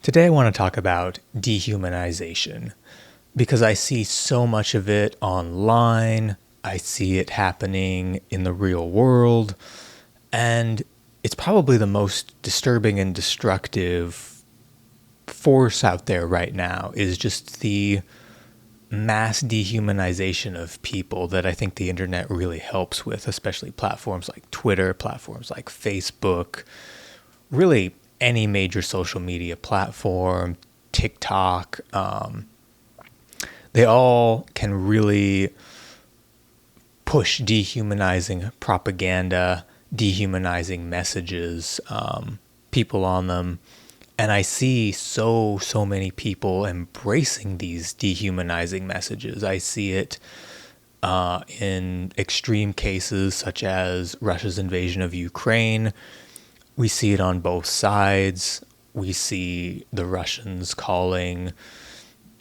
Today I want to talk about dehumanization because I see so much of it online. I see it happening in the real world, and it's probably the most disturbing and destructive force out there right now is just the mass dehumanization of people that I think the internet really helps with, especially platforms like Twitter, platforms like Facebook, really any major social media platform, TikTok. They all can really push dehumanizing propaganda, dehumanizing messages, people on them. And I see so many people embracing these dehumanizing messages. I see it in extreme cases such as Russia's invasion of Ukraine. We see it on both sides. We see the Russians calling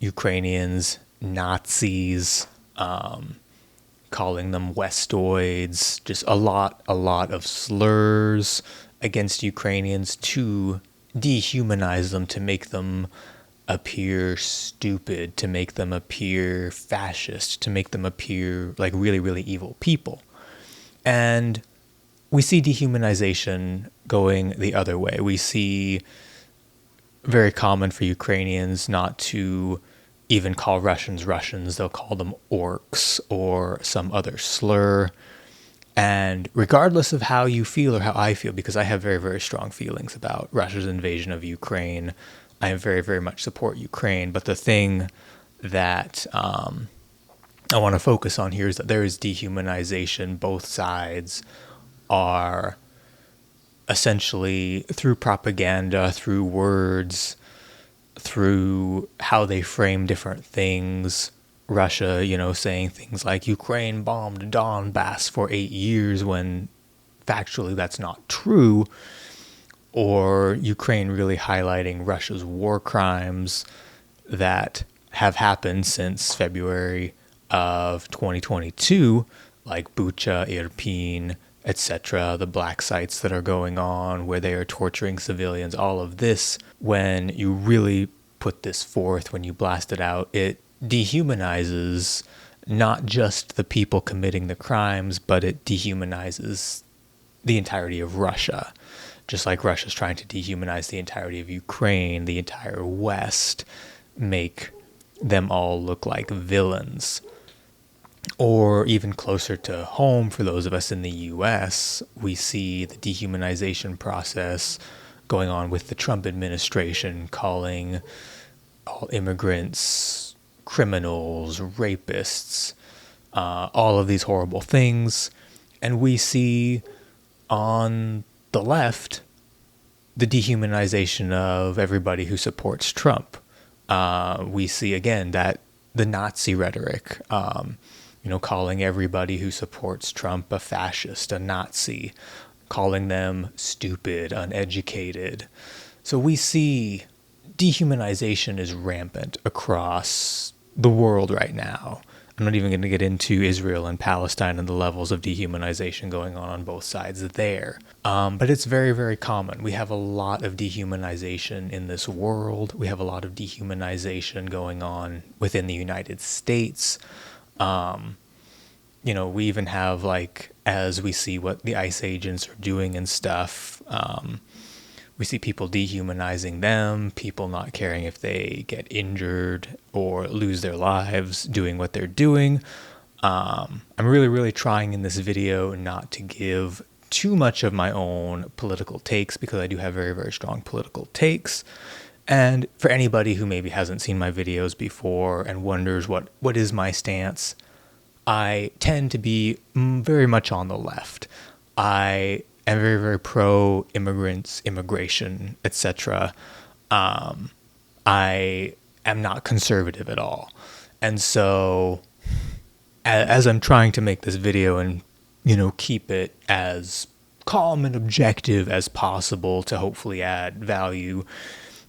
Ukrainians Nazis, calling them Westoids, just a lot of slurs against Ukrainians to dehumanize them, to make them appear stupid, to make them appear fascist, to make them appear like really evil people. And we see dehumanization going the other way. We see very common for Ukrainians not to even call Russians Russians. They'll call them orcs or some other slur. And regardless of how you feel or how I feel, because I have very strong feelings about Russia's invasion of Ukraine, I very much support Ukraine. But the thing that I want to focus on here is that there is dehumanization. Both sides are essentially, through propaganda, through words, through how they frame different things. Russia, saying things like Ukraine bombed Donbass for 8 years when factually that's not true, or Ukraine really highlighting Russia's war crimes that have happened since February of 2022, like Bucha, Irpin, etc., the black sites that are going on where they are torturing civilians, all of this. When you really put this forth, when you blast it out, it dehumanizes not just the people committing the crimes, but it dehumanizes the entirety of Russia. Just like Russia's trying to dehumanize the entirety of Ukraine, the entire West, make them all look like villains. Or even closer to home, for those of us in the US, we see the dehumanization process going on with the Trump administration, calling all immigrants criminals, rapists, all of these horrible things. And we see on the left the dehumanization of everybody who supports Trump. We see again that the Nazi rhetoric, calling everybody who supports Trump a fascist, a Nazi, calling them stupid, uneducated. So we see dehumanization is rampant across the world right now. I'm not even going to get into Israel and Palestine and the levels of dehumanization going on both sides there. But it's very common. We have a lot of dehumanization in this world. We have a lot of dehumanization going on within the United States. We even have, as we see what the ICE agents are doing and stuff, we see people dehumanizing them, people not caring if they get injured or lose their lives doing what they're doing. I'm really trying in this video not to give too much of my own political takes, because I do have very strong political takes. And for anybody who maybe hasn't seen my videos before and wonders what is my stance, I tend to be very much on the left. I am very pro immigrants, immigration, etc. I am not conservative at all. And so as I'm trying to make this video and, keep it as calm and objective as possible to hopefully add value,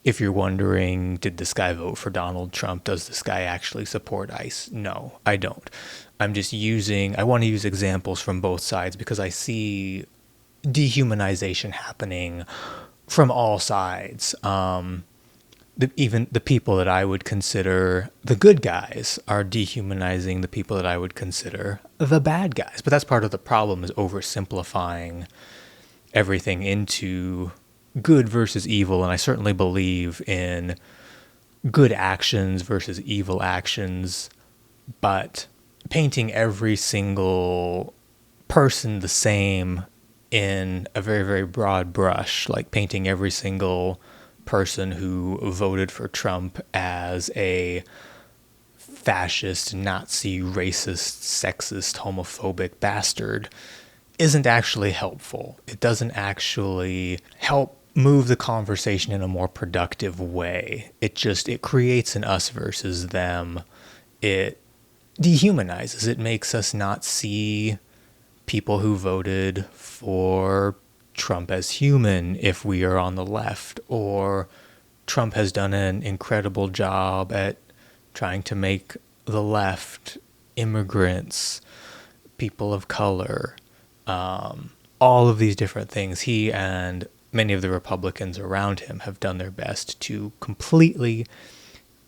if you're wondering, did this guy vote for Donald Trump? Does this guy actually support ICE? No, I don't. I want to use examples from both sides because I see dehumanization happening from all sides. even the people that I would consider the good guys are dehumanizing the people that I would consider the bad guys. But that's part of the problem, is oversimplifying everything into good versus evil. And I certainly believe in good actions versus evil actions, but painting every single person the same in a very, very broad brush, like painting every single person who voted for Trump as a fascist, Nazi, racist, sexist, homophobic bastard, isn't actually helpful. It doesn't actually help move the conversation in a more productive way. It creates an us versus them. It dehumanizes. It makes us not see people who voted for Trump as human if we are on the left, or Trump has done an incredible job at trying to make the left, immigrants, people of color, all of these different things. He and many of the Republicans around him have done their best to completely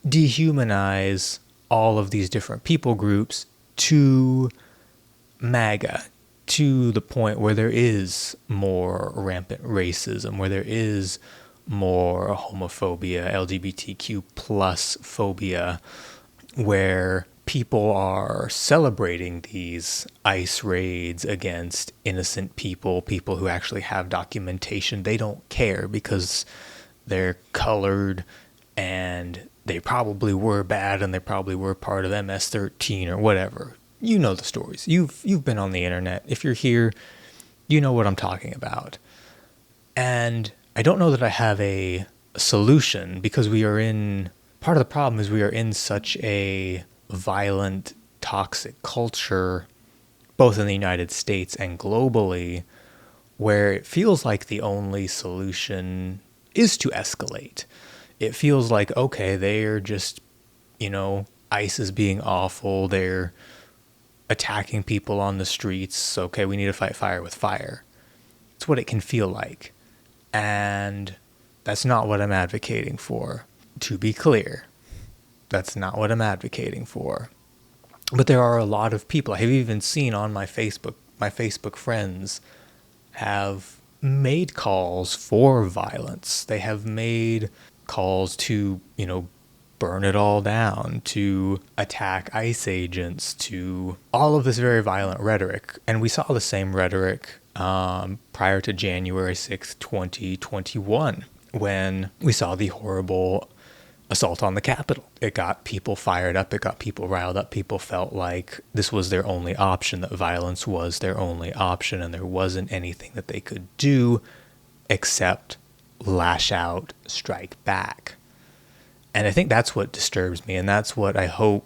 dehumanize all of these different people groups to MAGA, to the point where there is more rampant racism, where there is more homophobia, LGBTQ plus phobia, where people are celebrating these ICE raids against innocent people, people who actually have documentation. They don't care because they're colored and they probably were bad and they probably were part of MS-13 or whatever. You know the stories. You've been on the internet. If you're here, you know what I'm talking about. And I don't know that I have a solution, because part of the problem is we are in such a violent, toxic culture, both in the United States and globally, where it feels like the only solution is to escalate. It feels like, okay, they're just, ICE is being awful. They're attacking people on the streets. Okay, we need to fight fire with fire. It's what it can feel like. And that's not what I'm advocating for. To be clear, that's not what I'm advocating for. But there are a lot of people, I have even seen on my Facebook friends have made calls for violence. They have made calls to, burn it all down, to attack ICE agents, to all of this very violent rhetoric. And we saw the same rhetoric prior to January 6th, 2021, when we saw the horrible assault on the Capitol. It got people fired up. It got people riled up. People felt like this was their only option, that violence was their only option, and there wasn't anything that they could do except lash out, strike back. And I think that's what disturbs me, and that's what I hope,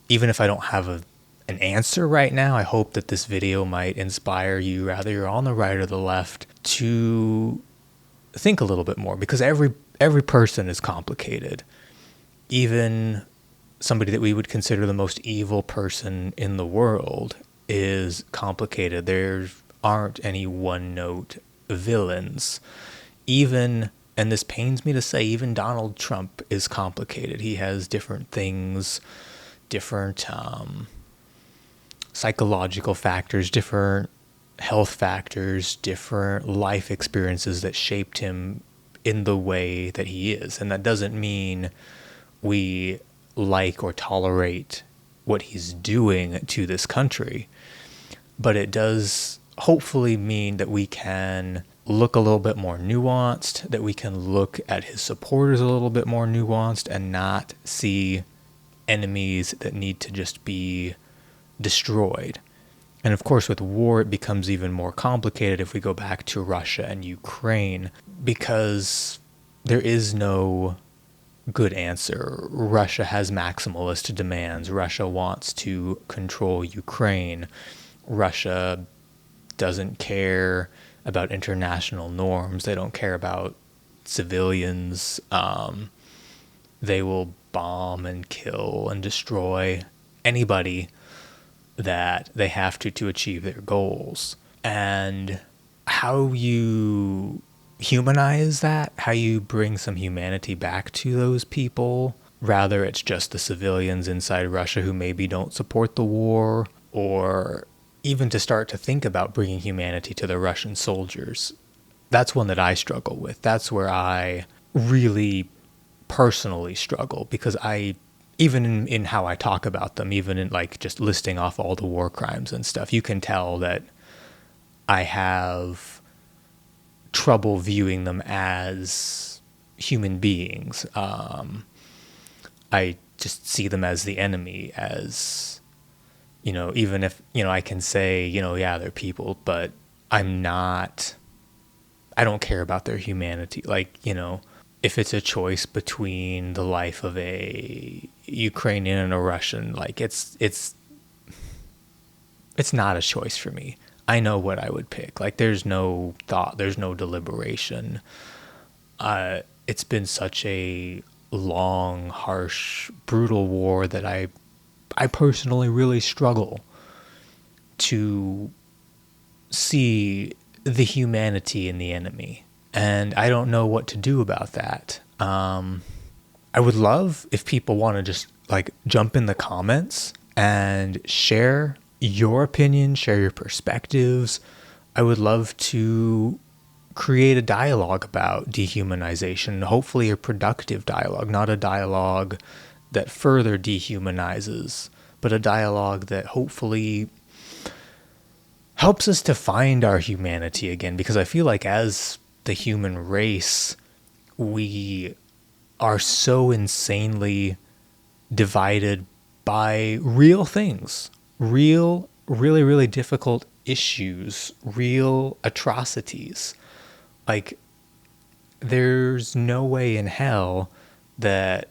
even if I don't have an answer right now, I hope that this video might inspire you, rather you're on the right or the left, to think a little bit more, because every person is complicated. Even somebody that we would consider the most evil person in the world is complicated. There aren't any one-note villains. Even, and this pains me to say, even Donald Trump is complicated. He has different things, different psychological factors, different health factors, different life experiences that shaped him in the way that he is. And that doesn't mean we like or tolerate what he's doing to this country, but it does hopefully mean that we can look a little bit more nuanced, that we can look at his supporters a little bit more nuanced, and not see enemies that need to just be destroyed. And of course, with war, it becomes even more complicated if we go back to Russia and Ukraine, because there is no good answer. Russia has maximalist demands. Russia wants to control Ukraine. Russia doesn't care about international norms. They don't care about civilians. They will bomb and kill and destroy anybody that they have to achieve their goals. And how you humanize that, how you bring some humanity back to those people. Rather, it's just the civilians inside Russia who maybe don't support the war, or even to start to think about bringing humanity to the Russian soldiers. That's one that I struggle with. That's where I really personally struggle, because even in how I talk about them, even in like just listing off all the war crimes and stuff, you can tell that I have trouble viewing them as human beings. I just see them as the enemy, as, even if, I can say, yeah, they're people, but I don't care about their humanity. Like, if it's a choice between the life of a Ukrainian and a Russian, like it's not a choice for me. I know what I would pick. Like, there's no thought, there's no deliberation. It's been such a long, harsh, brutal war that I personally really struggle to see the humanity in the enemy. And I don't know what to do about that. I would love if people want to just like jump in the comments and share your opinion, share your perspectives. I would love to create a dialogue about dehumanization, hopefully a productive dialogue, not a dialogue that further dehumanizes, but a dialogue that hopefully helps us to find our humanity again, because I feel like as the human race, we are so insanely divided by real things, real, really, really difficult issues, real atrocities. Like, there's no way in hell that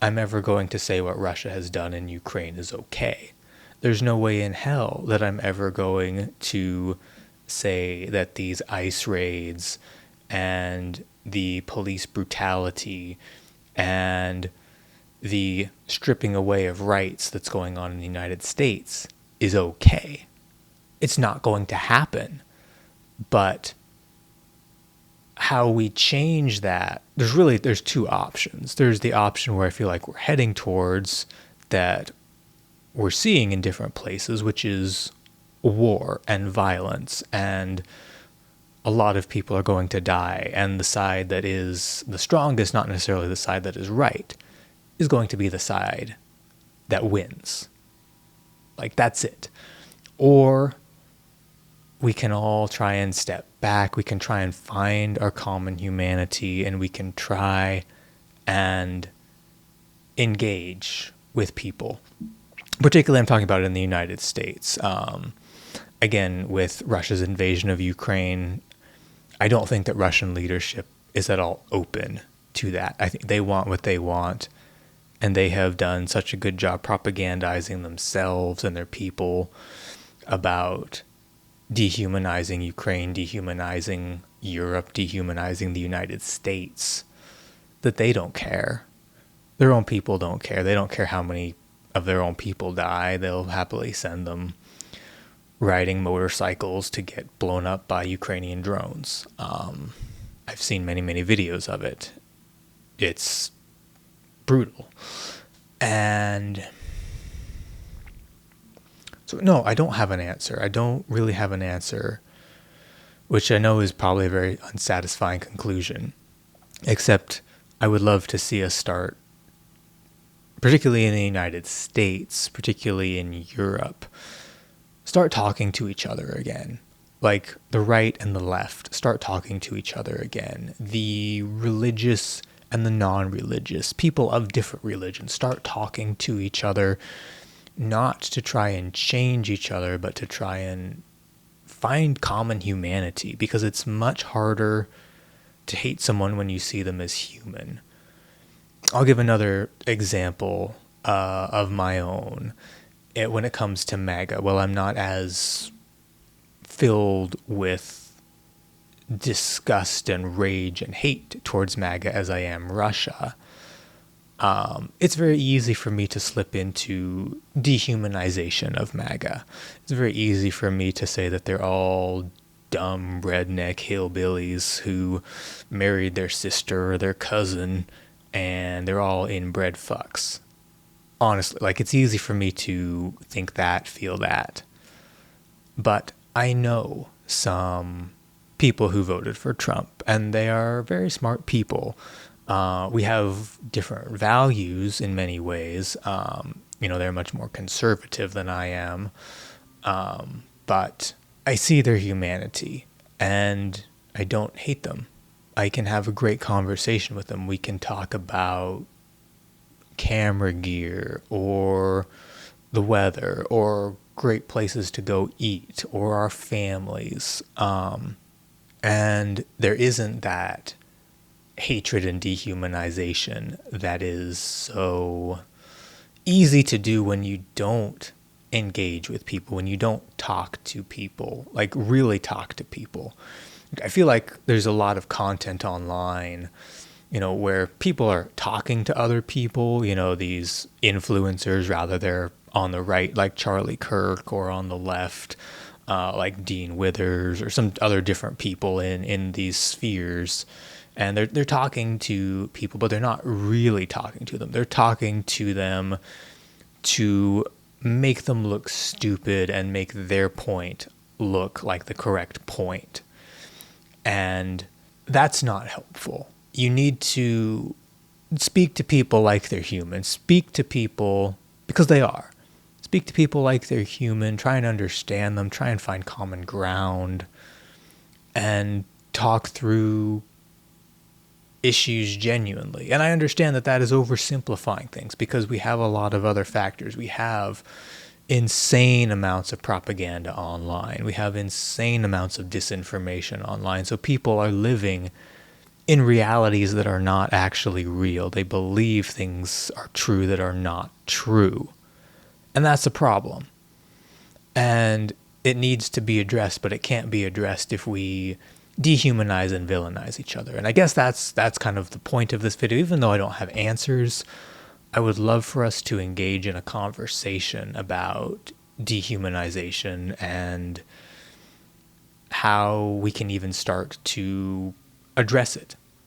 I'm ever going to say what Russia has done in Ukraine is okay. There's no way in hell that I'm ever going to say that these ICE raids and the police brutality and the stripping away of rights that's going on in the United States is okay. It's not going to happen. But how we change that, there's two options. There's the option where I feel like we're heading towards, that we're seeing in different places, which is war and violence, and a lot of people are going to die, and the side that is the strongest, not necessarily the side that is right, is going to be the side that wins. Like, that's it. Or we can all try and step back, we can try and find our common humanity, and we can try and engage with people. Particularly, I'm talking about it in the United States. Again, with Russia's invasion of Ukraine, I don't think that Russian leadership is at all open to that. I think they want what they want, and they have done such a good job propagandizing themselves and their people about dehumanizing Ukraine, dehumanizing Europe, dehumanizing the United States, that they don't care. Their own people don't care. They don't care how many of their own people die. They'll happily send them riding motorcycles to get blown up by Ukrainian drones. I've seen many, many videos of it. It's brutal. And so, no, I don't have an answer. I don't really have an answer, which I know is probably a very unsatisfying conclusion, except I would love to see us start, particularly in the United States, particularly in Europe, start talking to each other again. Like, the right and the left start talking to each other again. The religious and the non-religious, people of different religions, start talking to each other, not to try and change each other, but to try and find common humanity, because it's much harder to hate someone when you see them as human. I'll give another example of my own. When it comes to MAGA, well, I'm not as filled with disgust and rage and hate towards MAGA as I am Russia. It's very easy for me to slip into dehumanization of MAGA. It's very easy for me to say that they're all dumb redneck hillbillies who married their sister or their cousin, and they're all inbred fucks. Honestly, like, it's easy for me to think that, feel that. But I know some people who voted for Trump, and they are very smart people. We have different values in many ways. They're much more conservative than I am. But I see their humanity, and I don't hate them. I can have a great conversation with them. We can talk about camera gear or the weather or great places to go eat or our families. And there isn't that hatred and dehumanization that is so easy to do when you don't engage with people, when you don't talk to people, like really talk to people. I feel like there's a lot of content online, where people are talking to other people, these influencers, rather they're on the right, like Charlie Kirk, or on the left, like Dean Withers or some other different people in these spheres. And they're talking to people, but they're not really talking to them. They're talking to them to make them look stupid and make their point look like the correct point. And that's not helpful. You need to speak to people like they're human. Speak to people because they are. Speak to people like they're human. Try and understand them. Try and find common ground. And talk through issues genuinely. And I understand that that is oversimplifying things because we have a lot of other factors. We have insane amounts of propaganda online. We have insane amounts of disinformation online. So people are living in realities that are not actually real. They believe things are true that are not true. And that's a problem. And it needs to be addressed, but it can't be addressed if we dehumanize and villainize each other. And I guess that's kind of the point of this video. Even though I don't have answers, I would love for us to engage in a conversation about dehumanization and how we can even start to address it.